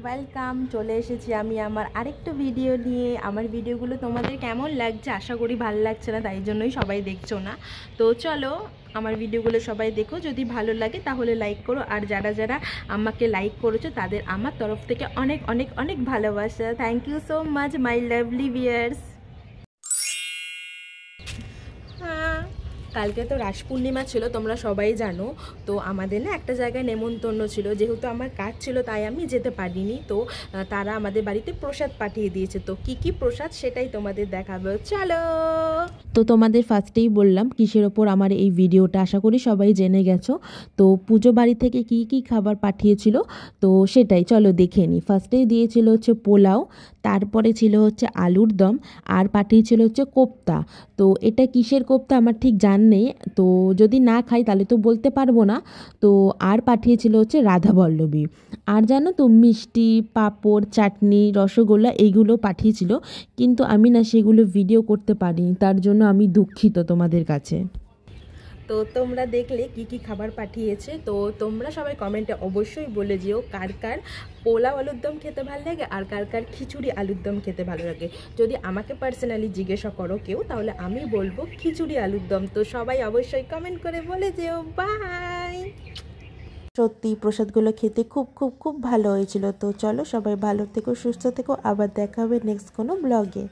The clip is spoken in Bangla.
ওয়েলকাম, চলে এসেছি আমি আমার আরেকটা ভিডিও নিয়ে। আমার ভিডিওগুলো তোমাদের কেমন লাগছে? আশা করি ভালো লাগছে না, তাই জন্যই সবাই দেখছো না। তো চলো আমার ভিডিওগুলো সবাই দেখো, যদি ভালো লাগে তাহলে লাইক করো। আর যারা যারা আমাকে লাইক করেছো তাদের আমার তরফ থেকে অনেক অনেক অনেক ভালোবাসা। Thank you so much my lovely viewers. কালকে তো রাস পূর্ণিমা ছিল, তোমরা সবাই জানো। তো আমাদের না একটা জায়গায় নেমন্তন্ন ছিল, যেহেতু আমার কাজ ছিল তাই আমি যেতে পারিনি। তো তারা আমাদের বাড়িতে প্রসাদ পাঠিয়ে দিয়েছে। তো কি কি প্রসাদ সেটাই তোমাদের দেখাবো, চলো। তো তোমাদের ফার্স্টেই বললাম কিসের ওপর আমার এই ভিডিওটা, আশা করি সবাই জেনে গেছো। তো পুজো বাড়ি থেকে কি কি খাবার পাঠিয়েছিল তো সেটাই চলো দেখে নিই। ফার্স্টেই দিয়েছিল হচ্ছে পোলাও, তারপরে ছিল হচ্ছে আলুর দম, আর পাঠিয়েছিল হচ্ছে কোপ্তা। তো এটা কিসের কোপ্তা আমার ঠিক জান নেই, তো যদি না খাই তাহলে তো বলতে পারবো না। তো আর পাঠিয়েছিল হচ্ছে রাধাবল্লভী। আর জানো তো মিষ্টি, পাঁপড়, চাটনি, রসগোল্লা এইগুলো পাঠিয়েছিল, কিন্তু আমি না সেগুলো ভিডিও করতে পারিনি, তার জন্য আমি দুঃখিত তোমাদের কাছে। তো তোমরা দেখলে কি কি খাবার পাঠিয়েছে। তো তোমরা সবাই কমেন্টে অবশ্যই বলে যেও কার কার পোলাও আলুর দম খেতে ভালো লাগে আর কার কার খিচুড়ি আলুর দম খেতে ভালো লাগে। যদি আমাকে পার্সোনালি জিজ্ঞাসা করো কেউ, তাহলে আমি বলবো খিচুড়ি আলুর দম। তো সবাই অবশ্যই কমেন্ট করে বলে যেও। বাই। সত্যি প্রসাদগুলো খেতে খুব খুব খুব ভালো হয়েছিল। তো চলো সবাই ভালো থেকো, সুস্থ থেকো, আবার দেখা হবে নেক্সট কোনো ব্লগে।